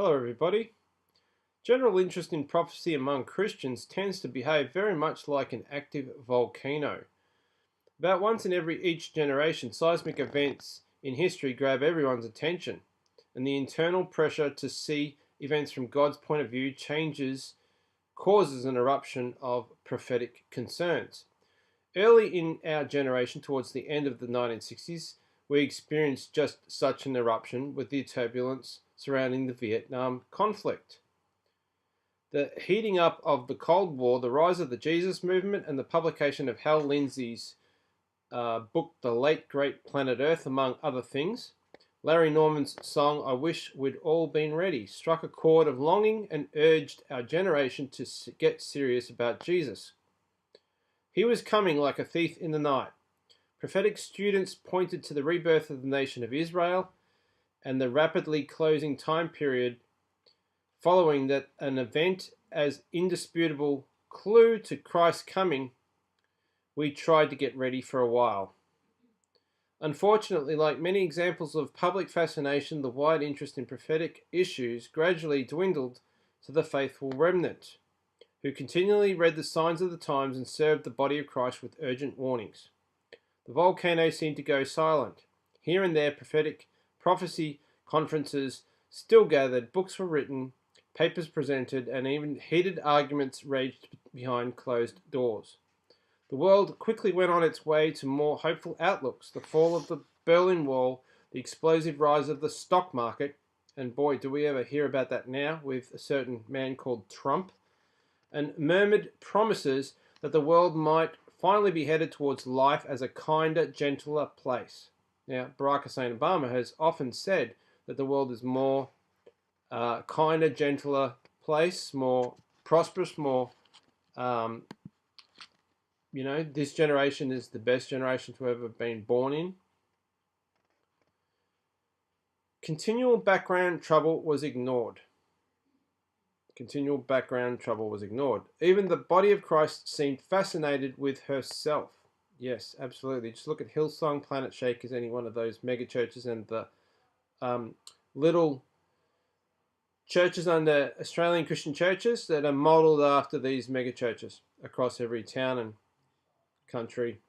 Hello everybody. General interest in prophecy among Christians tends to behave very much like an active volcano. About once in each generation, seismic events in history grab everyone's attention, and the internal pressure to see events from God's point of view causes an eruption of prophetic concerns. Early in our generation, towards the end of the 1960s, we experienced just such an eruption with the turbulence surrounding the Vietnam conflict. The heating up of the Cold War, the rise of the Jesus movement, and the publication of Hal Lindsey's book, The Late Great Planet Earth, among other things. Larry Norman's song, I Wish We'd All Been Ready, struck a chord of longing and urged our generation to get serious about Jesus. He was coming like a thief in the night. Prophetic students pointed to the rebirth of the nation of Israel and the rapidly closing time period following that, an event as indisputable clue to Christ's coming. We tried to get ready for a while. Unfortunately, like many examples of public fascination, the wide interest in prophetic issues gradually dwindled to the faithful remnant, who continually read the signs of the times and served the body of Christ with urgent warnings. The volcano seemed to go silent. Here and there, prophecy conferences still gathered, books were written, papers presented, and even heated arguments raged behind closed doors. The world quickly went on its way to more hopeful outlooks. The fall of the Berlin Wall, the explosive rise of the stock market, and boy, do we ever hear about that now with a certain man called Trump, and murmured promises that the world might finally be headed towards life as a kinder, gentler place. Now, Barack Hussein Obama has often said that the world is more kinder, gentler place, more prosperous, more, this generation is the best generation to ever been born in. Continual background trouble was ignored. Even the body of Christ seemed fascinated with herself. Yes, absolutely. Just look at Hillsong, Planet Shakers, any one of those mega churches, and the little churches under Australian Christian churches that are modelled after these mega churches across every town and country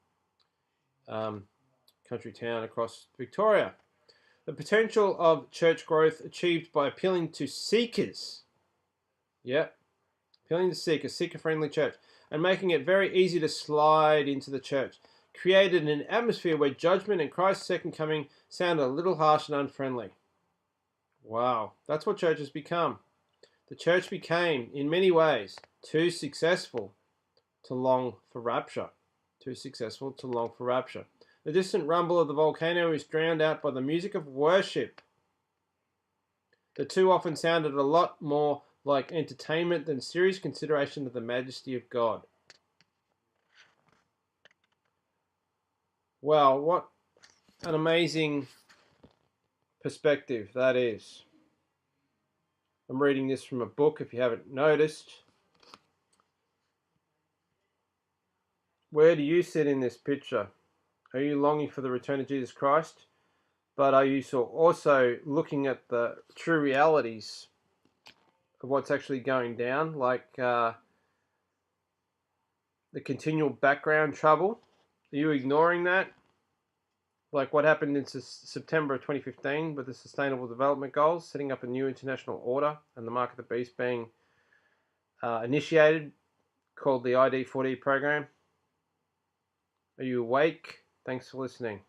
town across Victoria. The potential of church growth achieved by appealing to seekers. Yep. Appealing to seekers, seeker-friendly church, and making it very easy to slide into the church, created an atmosphere where judgment and Christ's second coming sounded a little harsh and unfriendly. Wow, that's what church has become. The church became, in many ways, too successful to long for rapture. The distant rumble of the volcano is drowned out by the music of worship. The two often sounded a lot more like entertainment than serious consideration of the majesty of God. Wow, what an amazing perspective that is. I'm reading this from a book, if you haven't noticed. Where do you sit in this picture? Are you longing for the return of Jesus Christ? But are you also looking at the true realities of what's actually going down, like the continual background trouble? Are you ignoring that? Like what happened in September of 2015 with the Sustainable Development Goals, setting up a new international order and the Mark of the Beast being initiated, called the ID4D program. Are you awake? Thanks for listening.